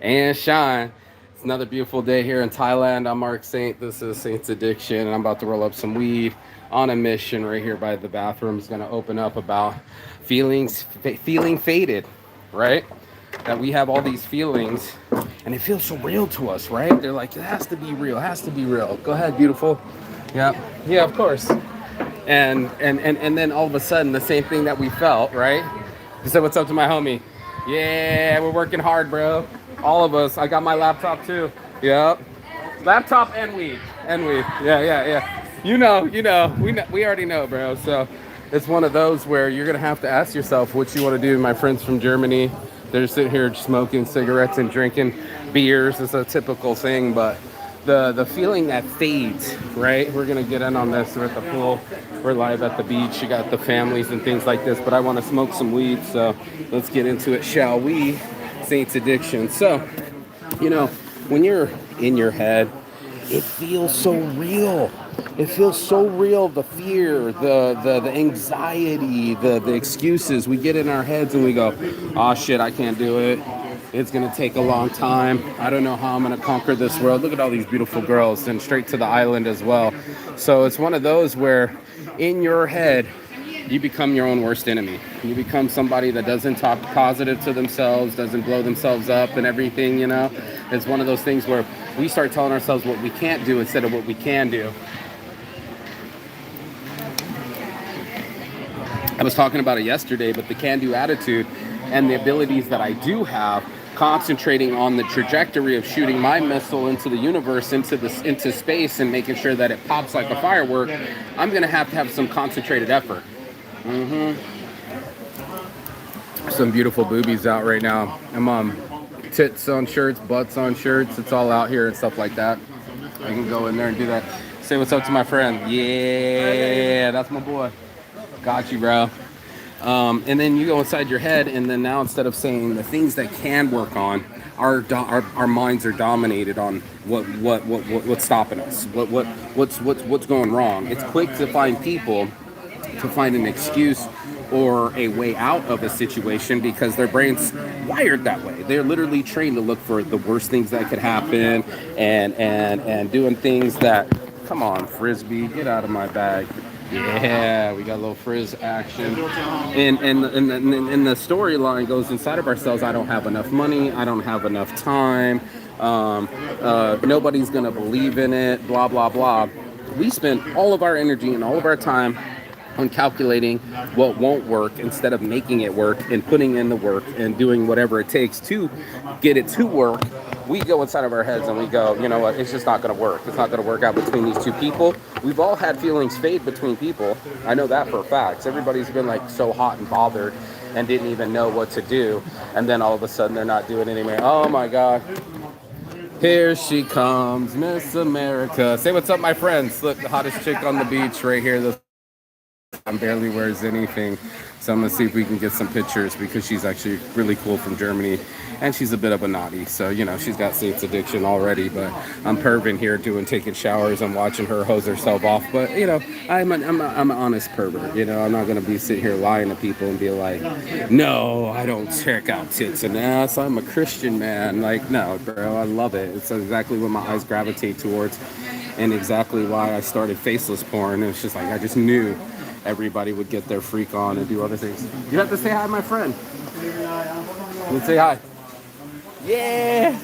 and shine. It's another beautiful day here in Thailand. I'm Mark Saint. This is Saint's Addiction, and I'm about to roll up some weed on a mission right here by the bathroom. Is going to open up about feeling faded, right? That we have all these feelings, and it feels so real to us, right? They're like, it has to be real, has to be real. Go ahead, beautiful. Yeah, yeah, of course. And then all of a sudden, the same thing that we felt, right? You said, "What's up to my homie?" Yeah, we're working hard, bro. All of us. I got my laptop too. Yep. Laptop and weed. And weed. Yeah, yeah, yeah. You know. We already know, bro. So it's one of those where you're gonna have to ask yourself what you want to do. My friends from Germany, they're sitting here smoking cigarettes and drinking beers. It's a typical thing, but the feeling that fades, right? We're gonna get in on this. We're at the pool. We're live at the beach. You got the families and things like this, but I want to smoke some weed, so let's get into it, shall we? Saints Addiction. So, when you're in your head, it feels so real. It feels so real. The fear, the anxiety, the excuses. We get in our heads and we go, "Oh shit, I can't do it. It's gonna take a long time. I don't know how I'm gonna conquer this world. Look at all these beautiful girls, and straight to the island as well." So it's one of those where, in your head, you become your own worst enemy. You become somebody that doesn't talk positive to themselves, doesn't blow themselves up and everything, It's one of those things where we start telling ourselves what we can't do instead of what we can do. I was talking about it yesterday, but the can-do attitude and the abilities that I do have, concentrating on the trajectory of shooting my missile into the universe, into space, and making sure that it pops like a firework, I'm going to have some concentrated effort. Some beautiful boobies out right now. I'm on tits on shirts, butts on shirts. It's all out here and stuff like that. I can go in there and do that. Say what's up to my friend. Yeah, that's my boy. Got you, bro. And then you go inside your head, and then now instead of saying the things that can work on, our minds are dominated on what's stopping us, what's going wrong. It's quick to find people to find an excuse or a way out of a situation because their brain's wired that way. They're literally trained to look for the worst things that could happen and doing things that, come on, Frisbee, get out of my bag. Yeah, we got a little frizz action. And the storyline goes inside of ourselves. I don't have enough money. I don't have enough time. Nobody's going to believe in it, blah, blah, blah. We spend all of our energy and all of our time on calculating what won't work instead of making it work and putting in the work and doing whatever it takes to get it to work. We go inside of our heads and we go, you know what, it's just not going to work. It's not going to work out between these two people. We've all had feelings fade between people. I know that for a fact. Everybody's been like so hot and bothered and didn't even know what to do. And then all of a sudden they're not doing it anymore. Oh my God. Here she comes, Miss America. Say what's up, my friends. Look, the hottest chick on the beach right here. The barely wears anything, so I'm gonna see if we can get some pictures because she's actually really cool from Germany, and she's a bit of a naughty, so she's got Saints Addiction already. But I'm perving here taking showers. I'm watching her hose herself off, but I'm an honest pervert. I'm not gonna be sitting here lying to people and be like, no, I don't check out tits and ass. I'm a Christian man. Like, no, bro, I love it. It's exactly what my eyes gravitate towards, and exactly why I started faceless porn. And it's just like I just knew everybody would get their freak on and do other things. You have to say hi, my friend. Let's say hi. Yeah.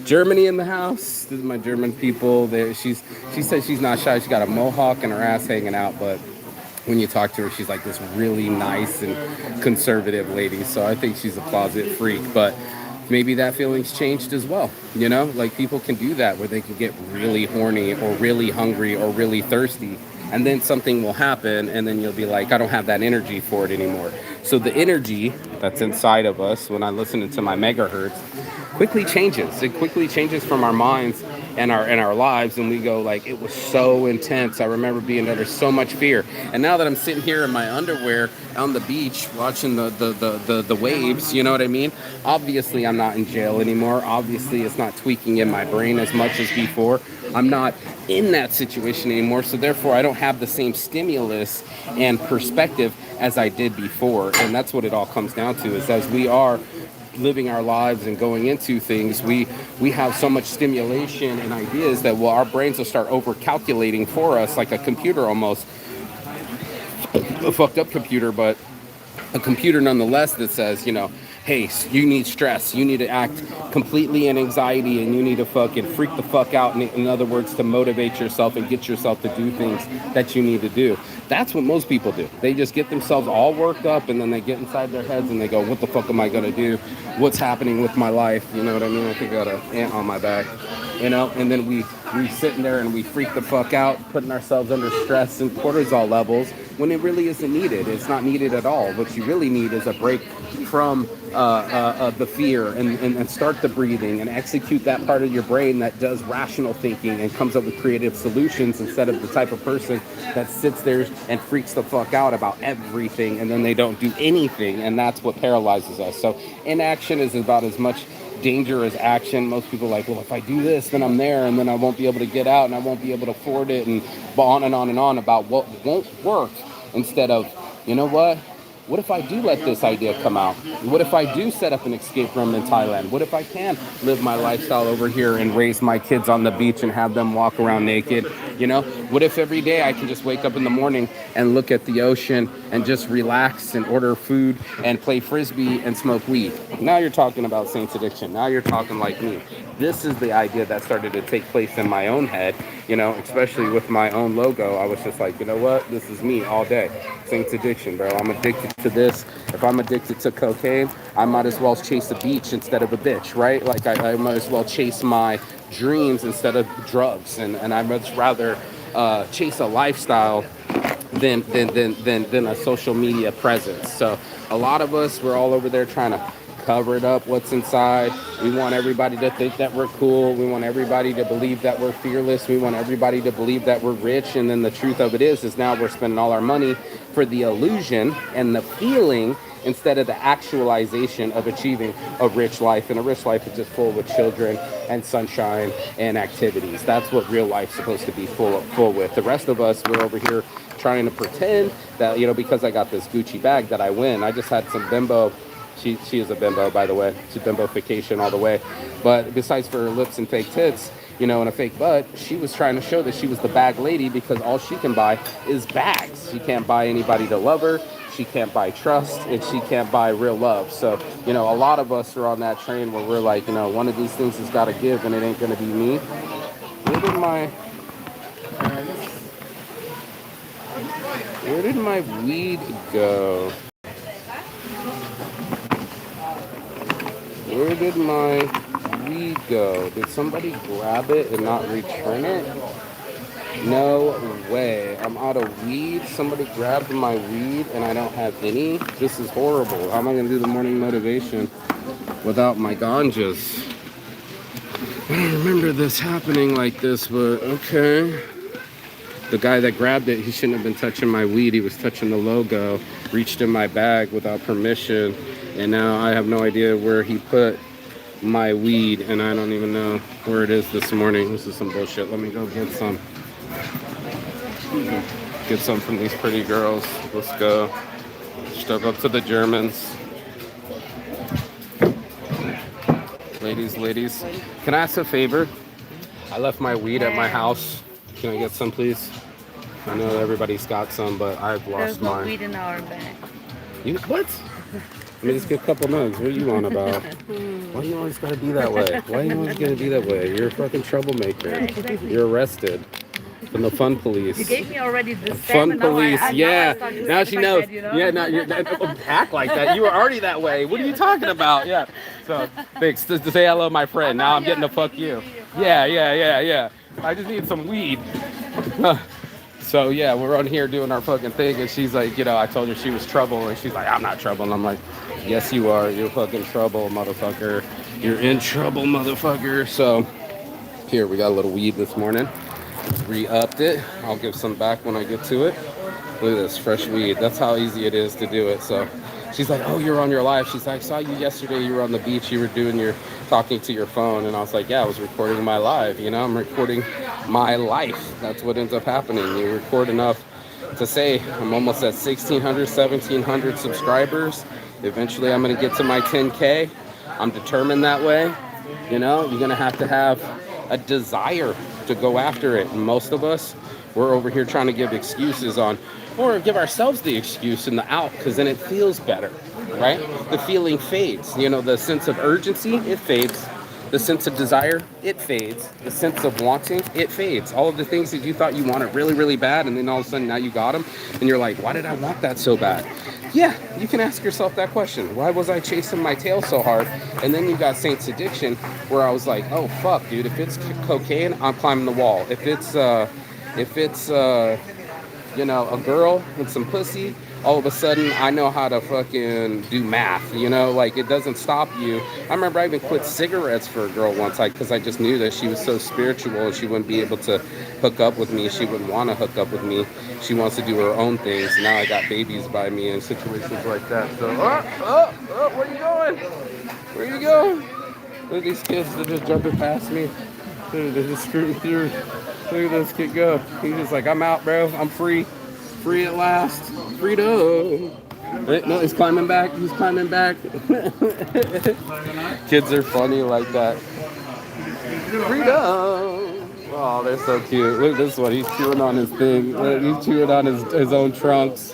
Germany in the house. This is my German people. She says she's not shy. She got a mohawk and her ass hanging out, but when you talk to her, she's like this really nice and conservative lady. So I think she's a closet freak, but maybe that feeling's changed as well. Like people can do that where they can get really horny or really hungry or really thirsty. And then something will happen, and then you'll be like, I don't have that energy for it anymore. So the energy that's inside of us, when I listen to my megahertz, quickly changes. It quickly changes from our minds and our lives, and we go like, it was so intense. I remember being under so much fear. And now that I'm sitting here in my underwear on the beach watching the waves, you know what I mean? Obviously, I'm not in jail anymore. Obviously, it's not tweaking in my brain as much as before. I'm not in that situation anymore, so therefore I don't have the same stimulus and perspective as I did before. And that's what it all comes down to, is as we are living our lives and going into things, we have so much stimulation and ideas that, well, our brains will start over calculating for us, like a computer almost, a fucked up computer, but a computer nonetheless, that says, hey, you need stress, you need to act completely in anxiety, and you need to fucking freak the fuck out, in other words, to motivate yourself and get yourself to do things that you need to do. That's what most people do. They just get themselves all worked up, and then they get inside their heads and they go, what the fuck am I gonna do? What's happening with my life? You know what I mean? I think I got an ant on my back. And then we sit in there and we freak the fuck out, putting ourselves under stress and cortisol levels when it really isn't needed. It's not needed at all. What you really need is a break from the fear, and start the breathing and execute that part of your brain that does rational thinking and comes up with creative solutions, instead of the type of person that sits there and freaks the fuck out about everything and then they don't do anything, and that's what paralyzes us. So inaction is about as much danger as action. Most people are like, well, if I do this, then I'm there, and then I won't be able to get out, and I won't be able to afford it, and on and on and on about what won't work, instead of, you know what if I do let this idea come out? What if I do set up an escape room in Thailand? What if I can live my lifestyle over here and raise my kids on the beach and have them walk around naked? What if every day I can just wake up in the morning and look at the ocean and just relax and order food and play frisbee and smoke weed? Now you're talking about Saints Addiction. Now you're talking like me. This is the idea that started to take place in my own head, especially with my own logo. I was just like, you know what? This is me all day. Saints Addiction, bro. I'm addicted to this. If I'm addicted to cocaine, I might as well chase a beach instead of a bitch, right? Like I might as well chase my dreams instead of drugs. And I'd much rather chase a lifestyle than a social media presence. So a lot of us, we're all over there trying to cover it up what's inside. We want everybody to think that we're cool. We want everybody to believe that we're fearless. We want everybody to believe that we're rich. And then the truth of it is now we're spending all our money for the illusion and the feeling, instead of the actualization of achieving a rich life. And a rich life is just full with children and sunshine and activities. That's what real life's supposed to be full with. The rest of us, we're over here trying to pretend that, because I got this Gucci bag that I win. I just had some bimbo. She is a bimbo, by the way. She's bimbofication all the way. But besides for her lips and fake tits, and a fake butt, she was trying to show that she was the bag lady, because all she can buy is bags. She can't buy anybody to love her. She can't buy trust, and she can't buy real love. So, a lot of us are on that train where we're like, one of these things has got to give, and it ain't going to be me. Where did my weed go? Where did my weed go? Did somebody grab it and not return it? No way. I'm out of weed. Somebody grabbed my weed and I don't have any. This is horrible. How am I going to do the morning motivation without my ganjas? I don't remember this happening like this, but okay. The guy that grabbed it, he shouldn't have been touching my weed. He was touching the logo, reached in my bag without permission. And now I have no idea where he put my weed, and I don't even know where it is this morning. This is some bullshit. Let me go get some. Get some from these pretty girls. Let's go. Step up to the Germans. Ladies. Can I ask a favor? I left my weed at my house. Can I get some, please? I know everybody's got some, but I've lost mine. There's no weed in our bag. What? Let me just get a couple nugs. What are you on about? Why you always gotta be that way? Why you always gotta be that way? You're a fucking troublemaker. Yeah, exactly. You're arrested from the fun police. You gave me already the fun police. Yeah. Now she knows. Head, Yeah. Now you act like that. You were already that way. What are you talking about? Yeah. So thanks. Just to say hello, my friend. Now I'm getting to fuck you. Yeah. I just need some weed. So yeah, we're on here doing our fucking thing, and she's like, I told her she was trouble, and she's like, I'm not trouble. And I'm like, yes, you are. You're fucking trouble, motherfucker. You're in trouble, motherfucker. So here, we got a little weed this morning. Re-upped it. I'll give some back when I get to it. Look at this, fresh weed. That's how easy it is to do it. So she's like, oh, you're on your live. She's like, I saw you yesterday. You were on the beach. You were talking to your phone. And I was like, yeah, I was recording my live. I'm recording my life. That's what ends up happening. You record enough to say, I'm almost at 1,600, 1,700 subscribers. Eventually, I'm going to get to my 10K. I'm determined that way. You know, you're gonna have to have a desire to go after it. And most of us, we're over here trying to give excuses on, or give ourselves the excuse and the out, because then it feels better, right? The feeling fades. You know, the sense of urgency, it fades. The sense of desire, it fades. The sense of wanting, it fades. All of the things that you thought you wanted really, really bad, and then all of a sudden now you got them, and you're like, why did I want that so bad? Yeah, you can ask yourself that question. Why was I chasing my tail so hard? And then you got Saint's Addiction, where I was like, oh fuck, dude, if it's cocaine, I'm climbing the wall. If it's you know, a girl with some pussy, all of a sudden I know how to fucking do math, you know, like it doesn't stop you. I remember I even quit cigarettes for a girl once, because I just knew that she was so spiritual and she wouldn't be able to hook up with me. She wouldn't want to hook up with me. She wants to do her own things. Now I got babies by me and situations like that. So, where you going? Where you going? Look at these kids that just jumping past me. Dude, they're just screwing through. Look at this kid go. He's just like, I'm out, bro. I'm free. Free at last. Freedom. Wait, no, he's climbing back. He's climbing back. Kids are funny like that. Freedom. Oh, they're so cute. Look at this one. He's chewing on his thing. He's chewing on his own trunks.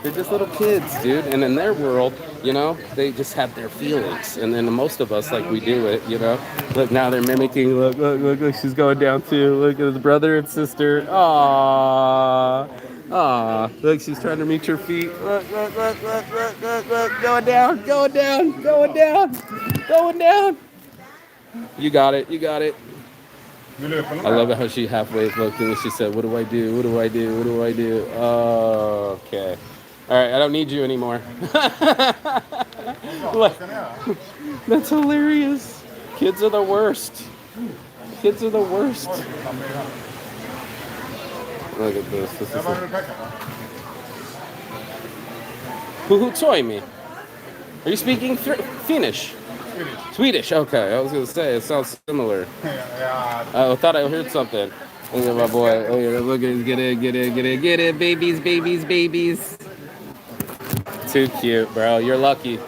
They're just little kids, dude. And in their world, you know, they just have their feelings. And then most of us, like, we do it, you know. Look, now they're mimicking. Look, she's going down too. Look at his brother and sister. Aww. Aww. Look, she's trying to reach her feet. Look. Going down. You got it. I love it how she halfway looked and she said, what do I do? Oh, okay. All right, I don't need you anymore. Look, that's hilarious. Kids are the worst. Look at this. Who toy me? Are you speaking Finnish? Swedish. Okay, I was gonna say it sounds similar. I thought I heard something. Look at my boy. Oh yeah, look at get it, babies. Too cute, bro. You're lucky.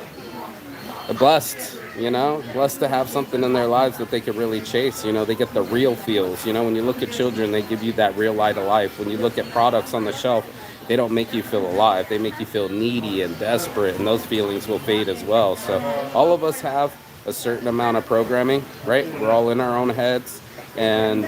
Blessed, you know, blessed to have something in their lives that they could really chase. You know, they get the real feels. You know, when you look at children, they give you that real light of life. When you look at products on the shelf, they don't make you feel alive. They make you feel needy and desperate, and those feelings will fade as well. So all of us have a certain amount of programming, right? We're all in our own heads, and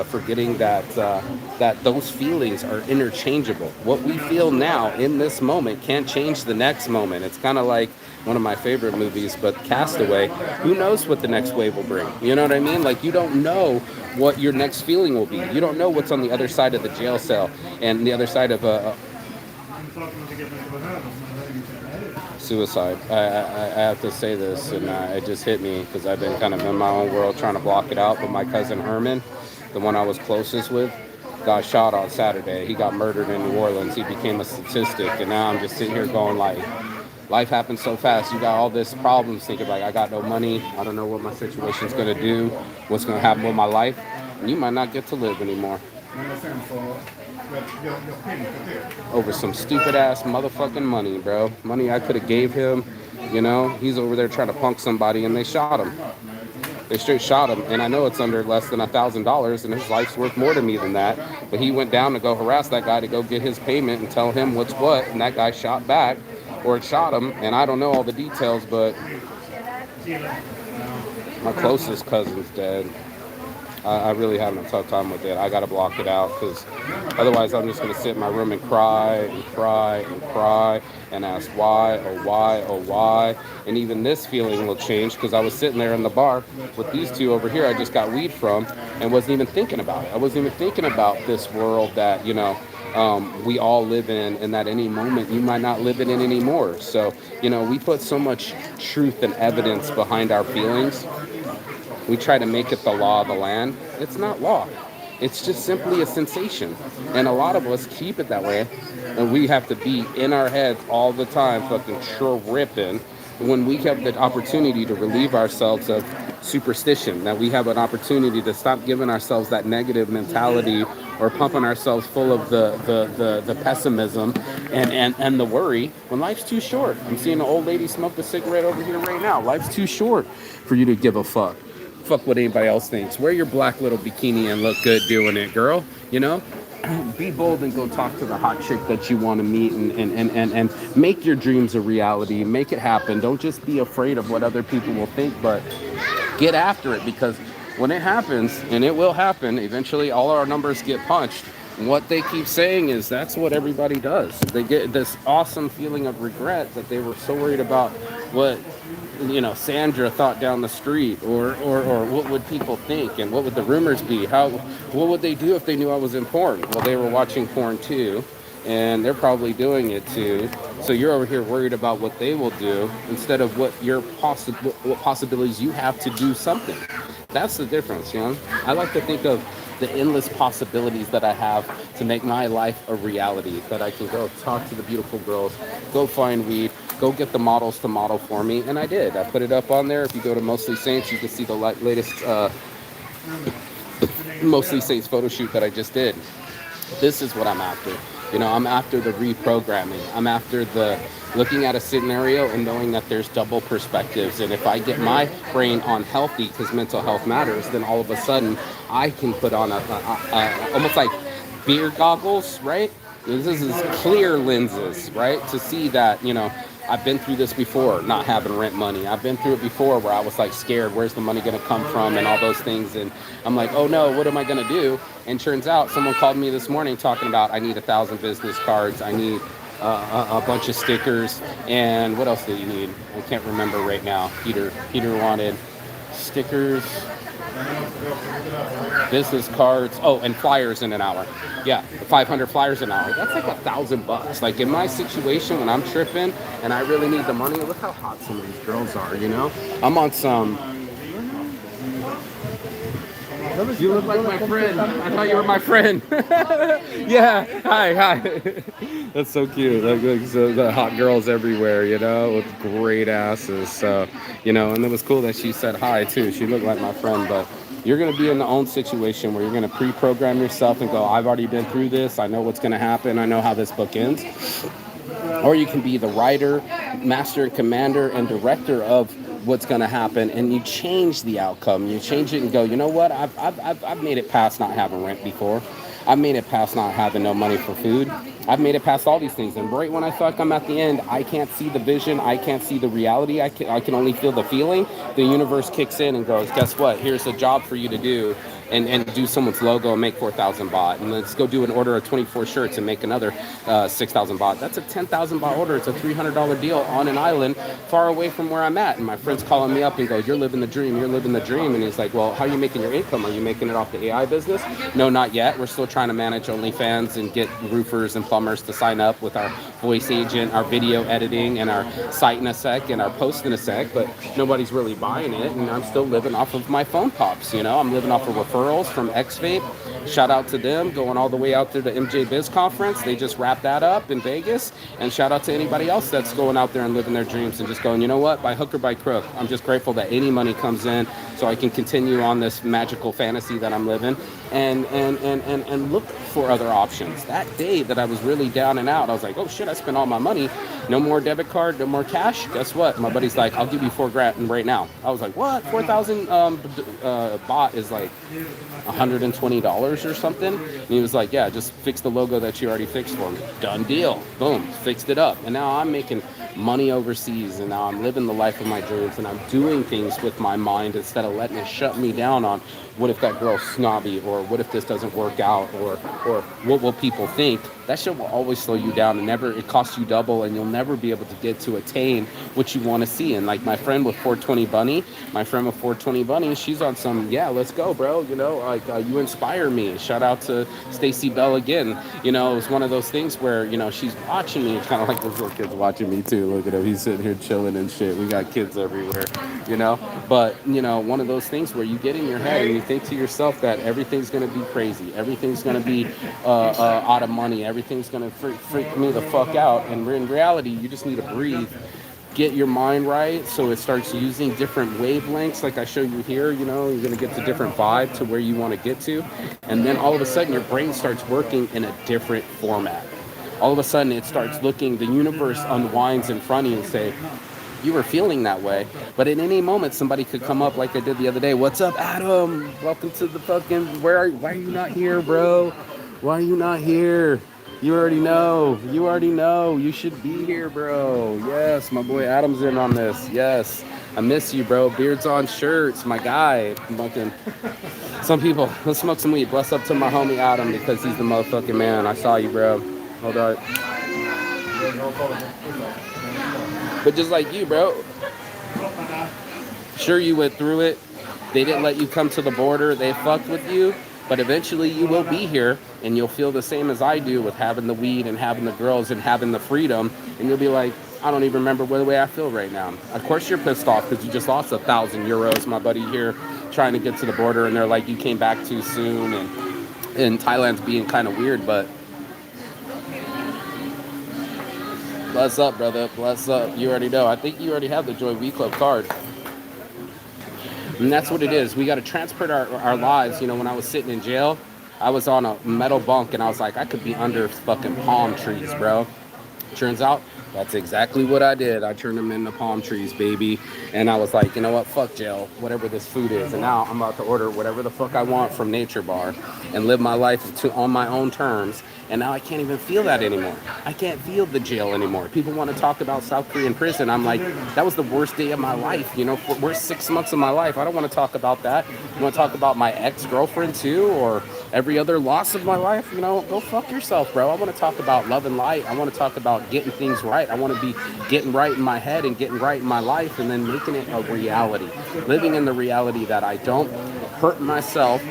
forgetting that those feelings are interchangeable. What we feel now in this moment can't change the next moment. It's kind of like one of my favorite movies, but Castaway. Who knows what the next wave will bring? You know what I mean? Like, you don't know what your next feeling will be. You don't know what's on the other side of the jail cell and the other side of suicide. I have to say this, and it just hit me because I've been kind of in my own world trying to block it out. But my cousin Herman, the one I was closest with, got shot on Saturday. He got murdered in New Orleans. He became a statistic, and now I'm just sitting here going like, life happens so fast. You got all this problems, thinking like, I got no money. I don't know what my situation's going to do, what's going to happen with my life. And you might not get to live anymore. Over some stupid ass motherfucking money, bro. Money I could have gave him. You know, he's over there trying to punk somebody and they shot him. They straight shot him, and I know it's under less than $1,000, and his life's worth more to me than that. But he went down to go harass that guy to go get his payment and tell him what's what, and that guy shot back. Or it shot him, and I don't know all the details, but my closest cousin's dead. I really having a tough time with it. I gotta block it out, because otherwise I'm just gonna sit in my room and cry and ask why, oh why. And even this feeling will change, because I was sitting there in the bar with these two over here I just got weed from, and wasn't even thinking about it. I wasn't even thinking about this world that, you know, we all live in, and that any moment you might not live in it anymore. So, you know, we put so much truth and evidence behind our feelings. We try to make it the law of the land. It's not law. It's just simply a sensation. And a lot of us keep it that way. And we have to be in our heads all the time, fucking tripping, when we have the opportunity to relieve ourselves of superstition, that we have an opportunity to stop giving ourselves that negative mentality or pumping ourselves full of the pessimism and the worry when life's too short. I'm seeing an old lady smoke a cigarette over here right now. Life's too short for you to give a fuck. Fuck what anybody else thinks. Wear your black little bikini and look good doing it, girl. You know? Be bold and go talk to the hot chick that you want to meet and make your dreams a reality. Make it happen. Don't just be afraid of what other people will think, but get after it, because when it happens, and it will happen, eventually all our numbers get punched. What they keep saying is that's what everybody does. They get this awesome feeling of regret that they were so worried about what Sandra thought down the street, or what would people think, and what would the rumors be, what would they do if they knew I was in porn. Well, they were watching porn too, and they're probably doing it too. So you're over here worried about what they will do instead of what possibilities you have to do something. That's the difference. I like to think of the endless possibilities that I have to make my life a reality, that I can go talk to the beautiful girls, go find weed, go get the models to model for me, and I did. I put it up on there. If you go to Mostly Saints, you can see the latest Mostly Saints photo shoot that I just did. This is what I'm after. I'm after the reprogramming. I'm after the looking at a scenario and knowing that there's double perspectives. And if I get my brain on healthy, because mental health matters, then all of a sudden I can put on almost like beer goggles, right? This is clear lenses, right? To see that, I've been through this before, not having rent money. I've been through it before where I was like scared, where's the money going to come from and all those things. And I'm like, oh no, what am I going to do? And turns out someone called me this morning talking about I need 1,000 business cards. I need a bunch of stickers. And what else do you need? I can't remember right now. Peter wanted stickers, business cards, and flyers in an hour. Yeah, 500 flyers an hour. That's like $1,000. Like in my situation when I'm tripping and I really need the money, look how hot some of these girls are, I'm on some. You look like my friend. I thought you were my friend. Yeah, hi. That's so cute. Like so the hot girls everywhere, with great asses. So, and it was cool that she said hi too. She looked like my friend, but you're going to be in the own situation where you're going to pre-program yourself and go, I've already been through this. I know what's going to happen. I know how this book ends. Or you can be the writer, master and commander and director of what's going to happen, and you change the outcome. You change it and go, you know what? I've made it past not having rent before. I've made it past not having no money for food. I've made it past all these things. And right when I feel like I'm at the end, I can't see the vision. I can't see the reality. I can only feel the feeling. The universe kicks in and goes, guess what? Here's a job for you to do. And do someone's logo and make 4,000 baht. And let's go do an order of 24 shirts and make another 6,000 baht. That's a 10,000 baht order. It's a $300 deal on an island far away from where I'm at. And my friend's calling me up and goes, you're living the dream. You're living the dream. And he's like, well, how are you making your income? Are you making it off the AI business? No, not yet. We're still trying to manage OnlyFans and get roofers and plumbers to sign up with our voice agent, our video editing, and our site in a sec and our post in a sec. But nobody's really buying it. And I'm still living off of my phone pops. I'm living off of referrals from X-Vape. Shout out to them, going all the way out there to MJ Biz Conference. They just wrapped that up in Vegas. And shout out to anybody else that's going out there and living their dreams and just going, you know what, by hook or by crook, I'm just grateful that any money comes in so I can continue on this magical fantasy that I'm living and look for other options. That day that I was really down and out, I was like, oh shit, I spent all my money. No more debit card, no more cash. Guess what? My buddy's like, I'll give you $4,000 right now. I was like, what? 4,000 baht is like $120 or something. And he was like, yeah, just fix the logo that you already fixed for me. Done deal. Boom, fixed it up. And now I'm making money overseas, and now I'm living the life of my dreams, and I'm doing things with my mind instead of letting it shut me down on what if that girl's snobby, or what if this doesn't work out, or what will people think. That shit will always slow you down, and it costs you double, and you'll never be able to get to attain what you want to see. And like my friend with 420 Bunny, she's on some, yeah, let's go, bro. You inspire me. Shout out to Stacy Bell again. It was one of those things where, she's watching me, kind of like this little kid's watching me too. Look at him. He's sitting here chilling and shit. We got kids everywhere, But, one of those things where you get in your head and you think to yourself that everything's going to be crazy. Everything's going to be out of money. Everything's going to freak me the fuck out. And in reality, you just need to breathe, get your mind right so it starts using different wavelengths like I show you here. You know, you're going to get the different vibe to where you want to get to, and then all of a sudden your brain starts working in a different format. All of a sudden it starts looking, the universe unwinds in front of you and say, you were feeling that way, but at any moment somebody could come up like I did the other day. What's up, Adam? Welcome to the fucking, why are you not here, bro? Why are you not here? You already know. You should be here, bro. Yes, my boy Adam's in on this. Yes. I miss you, bro. Beards on shirts, my guy. Fucking some people, let's smoke some weed. Bless up to my homie Adam because he's the motherfucking man. I saw you, bro. Hold on. But just like you, bro. Sure, you went through it. They didn't let you come to the border. They fucked with you. But eventually you will be here and you'll feel the same as I do with having the weed and having the girls and having the freedom. And you'll be like, I don't even remember the way I feel right now. Of course you're pissed off because you just lost 1,000 euros, my buddy here, trying to get to the border. And they're like, you came back too soon. And Thailand's being kind of weird, but bless up, brother. Bless up. You already know. I think you already have the Joy Weed Club card. And that's what it is. We got to transport our lives. You know, when I was sitting in jail, I was on a metal bunk and I was like, I could be under fucking palm trees, bro. Turns out that's exactly what I did. I turned them into palm trees, baby. And I was like, you know what? Fuck jail, whatever this food is. And now I'm about to order whatever the fuck I want from Nature Bar and live my life on my own terms. And now I can't even feel that anymore. I can't feel the jail anymore. People want to talk about South Korean prison. I'm like, that was the worst day of my life. You know, worst 6 months of my life. I don't want to talk about that. You want to talk about my ex-girlfriend too, or every other loss of my life? You know, go fuck yourself, bro. I want to talk about love and light. I want to talk about getting things right. I want to be getting right in my head and getting right in my life and then making it a reality. Living in the reality that I don't hurt myself,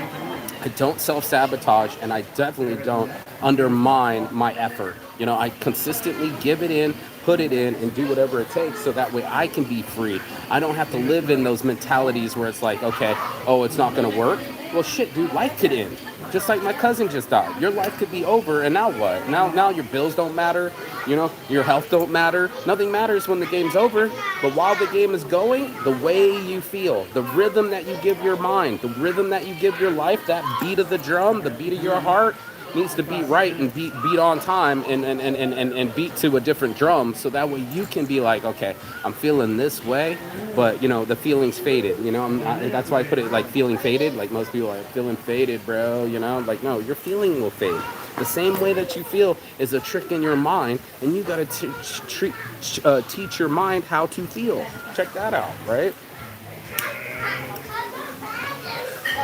I don't self-sabotage, and I definitely don't undermine my effort. You know, I consistently give it in, put it in, and do whatever it takes so that way I can be free. I don't have to live in those mentalities where it's like, okay, oh, it's not going to work. Well, shit, dude, life could end. Just like my cousin just died. Your life could be over, and now what? Now your bills don't matter. You know, your health don't matter. Nothing matters when the game's over. But while the game is going, the way you feel, the rhythm that you give your mind, the rhythm that you give your life, that beat of the drum, the beat of your heart, needs to beat right and beat on time and beat to a different drum, so that way you can be like, okay, I'm feeling this way, but you know the feeling's faded. You know, that's why I put it like feeling faded. Like most people are feeling faded, bro. You know, like no, your feeling will fade. The same way that you feel is a trick in your mind, and you gotta teach your mind how to feel. Check that out, right?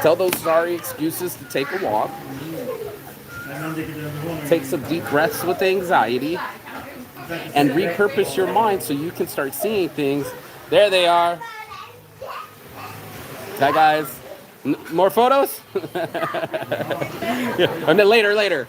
Tell those sorry excuses to take a walk. Take some deep breaths with anxiety and repurpose your mind so you can start seeing things. There they are. Hi, guys. More photos? Yeah. And then later.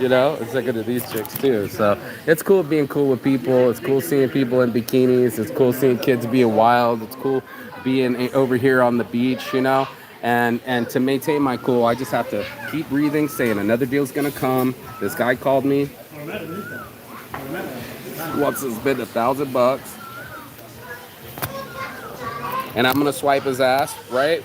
You know, it's like into these chicks too. So it's cool being cool with people. It's cool seeing people in bikinis. It's cool seeing kids being wild. It's cool being over here on the beach, you know. And to maintain my cool, I just have to keep breathing, saying another deal's gonna come. This guy called me. Wants to spend $1,000, and I'm gonna swipe his ass, right?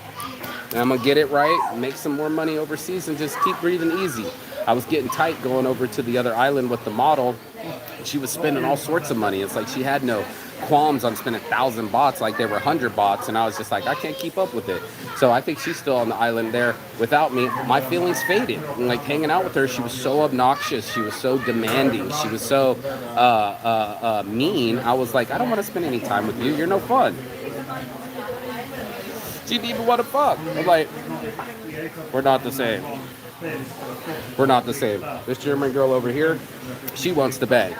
And I'm gonna get it right, make some more money overseas, and just keep breathing easy. I was getting tight going over to the other island with the model. She was spending all sorts of money. It's like she had no qualms on spending 1,000 bahts like they were 100 bahts, and I was just like, I can't keep up with it. So I think she's still on the island there without me. My feelings faded. And like hanging out with her, she was so obnoxious, she was so demanding, she was so mean. I was like, I don't want to spend any time with you. You're no fun. She didn't even want to fuck. I'm like, we're not the same. We're not the same. This German girl over here, she wants to bang.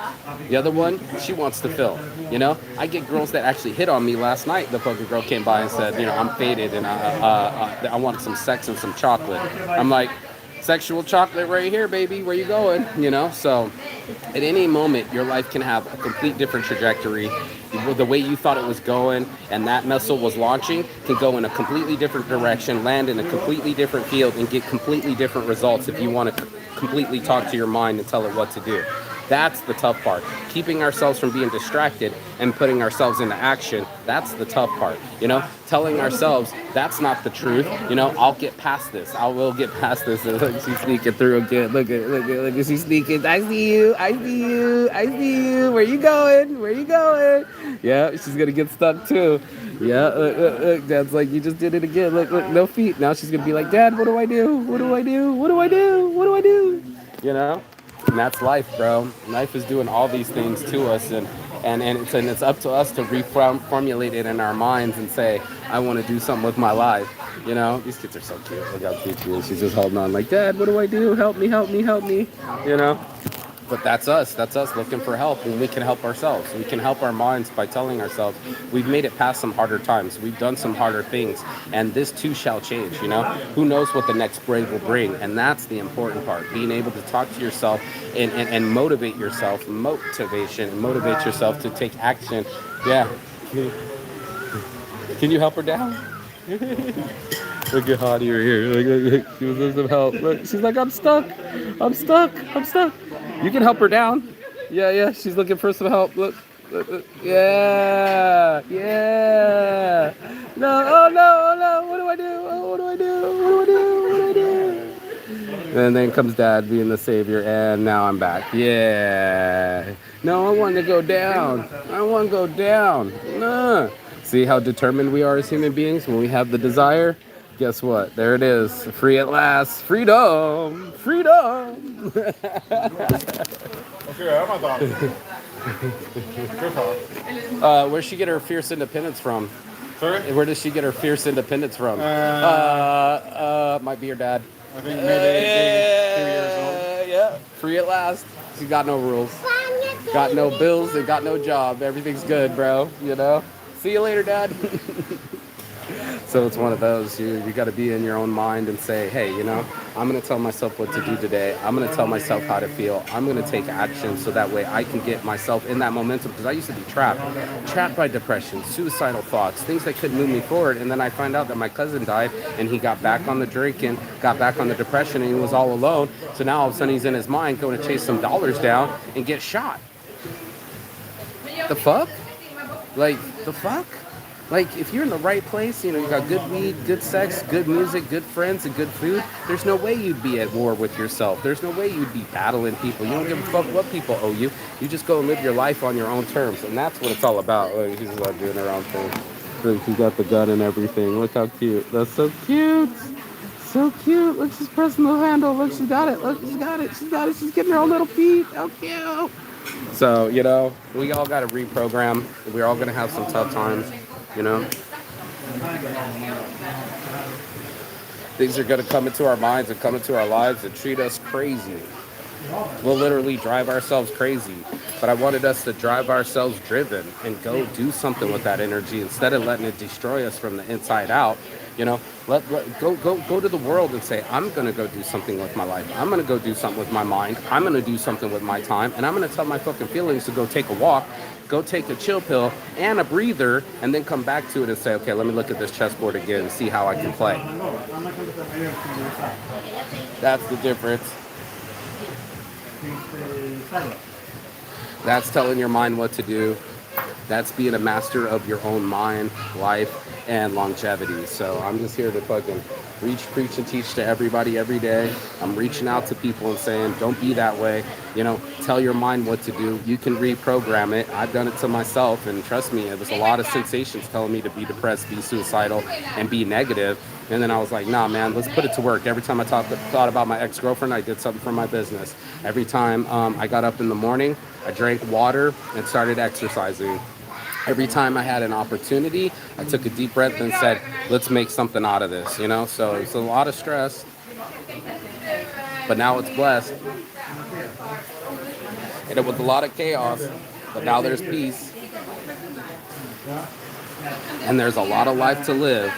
The other one, she wants to fill. You know, I get girls that actually hit on me. Last night, the fucking girl came by and said, you know, I'm faded and I want some sex and some chocolate. I'm like, sexual chocolate right here, baby. Where you going? You know, so at any moment, your life can have a complete different trajectory. The way you thought it was going and that missile was launching can go in a completely different direction, land in a completely different field, and get completely different results if you want to completely talk to your mind and tell it what to do. That's the tough part. Keeping ourselves from being distracted and putting ourselves into action. That's the tough part. You know, telling ourselves that's not the truth. You know, I'll get past this. I will get past this. And look, she's sneaking through again. Look at, she's sneaking. I see you. I see you. I see you. Where you going? Where you going? Yeah, she's gonna get stuck too. Yeah, look. Dad's like, you just did it again. Look, no feet. Now she's gonna be like, Dad, what do I do? What do I do? What do I do? What do I do? You know? And that's life, bro. Life is doing all these things to us, and it's up to us to reformulate it in our minds and say, I want to do something with my life. You know, these kids are so cute. Look how cute she is. She's just holding on like, Dad, what do I do? Help me, help me, help me. You know? But that's us. That's us looking for help, and we can help ourselves. We can help our minds by telling ourselves we've made it past some harder times. We've done some harder things, and this too shall change. You know, who knows what the next break will bring, and that's the important part. Being able to talk to yourself and motivate yourself, motivation, and motivate yourself to take action. Yeah. Can you help her down? Look at Hottie right here. Look, she was some help. Look, she's like, I'm stuck. I'm stuck. I'm stuck. You can help her down. Yeah. She's looking for some help. Look. Yeah. No. Oh no. What do I do? Oh, what do I do? What do I do? What do I do? And then comes Dad being the savior, and now I'm back. Yeah. No, I want to go down. I want to go down. No. See how determined we are as human beings when we have the desire? Guess what? There it is. Free at last. Freedom. Freedom. Where's she get her fierce independence from? Sorry? Where does she get her fierce independence from? Might be her dad. I think maybe 2 years old. Yeah. Free at last. She got no rules. Got no bills and got no job. Everything's good, bro. You know? See you later, Dad. So it's one of those, you got to be in your own mind and say, hey, you know, I'm going to tell myself what to do today. I'm going to tell myself how to feel. I'm going to take action so that way I can get myself in that momentum, because I used to be trapped by depression, suicidal thoughts, things that couldn't move me forward. And then I find out that my cousin died and he got back on the drinking, got back on the depression, and he was all alone. So now all of a sudden he's in his mind going to chase some dollars down and get shot. The fuck? Like, the fuck? Like, if you're in the right place, you know, you got good weed, good sex, good music, good friends, and good food, there's no way you'd be at war with yourself. There's no way you'd be battling people. You don't give a fuck what people owe you. You just go and live your life on your own terms. And that's what it's all about. Look, he's about doing her own thing. Look, he's got the gun and everything. Look how cute. That's so cute. So cute. Look, she's pressing the handle. Look, she got it. Look, she got it. She got it. She's getting her own little feet. How cute. So, you know, we all got to reprogram. We're all going to have some tough times. You know, things are going to come into our minds and come into our lives and treat us crazy. We'll literally drive ourselves crazy. But I wanted us to drive ourselves driven and go do something with that energy instead of letting it destroy us from the inside out. You know, go to the world and say, I'm going to go do something with my life. I'm going to go do something with my mind. I'm going to do something with my time. And I'm going to tell my fucking feelings to go take a walk, go take a chill pill and a breather, and then come back to it and say, okay, let me look at this chessboard again and see how I can play. That's the difference. That's telling your mind what to do. That's being a master of your own mind, life, and longevity. So I'm just here to fucking reach, preach, and teach to everybody every day. I'm reaching out to people and saying, don't be that way. You know, tell your mind what to do. You can reprogram it. I've done it to myself, and trust me, it was a lot of sensations telling me to be depressed, be suicidal, and be negative. And then I was like, nah, man, let's put it to work. Every time I thought about my ex-girlfriend, I did something for my business. Every time I got up in the morning, I drank water and started exercising. Every time I had an opportunity, I took a deep breath and said, let's make something out of this, you know? So it's a lot of stress, but now it's blessed. And it was a lot of chaos, but now there's peace. And there's a lot of life to live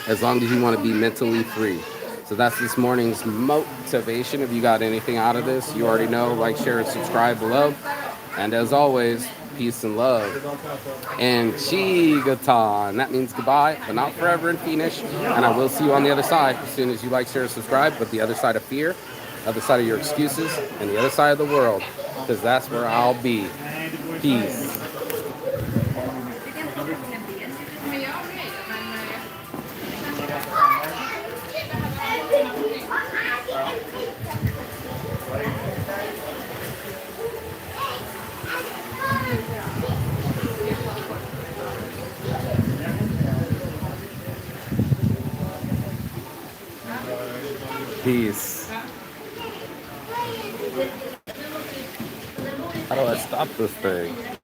as long as you want to be mentally free. So that's this morning's motivation. If you got anything out of this, you already know, like, share, and subscribe below. And as always, peace and love. And Chigatan. That means goodbye, but not forever in Finnish. And I will see you on the other side as soon as you like, share, and subscribe. But the other side of fear Other side of your excuses and the other side of the world, because that's where I'll be. Peace. Peace. How do I stop this thing?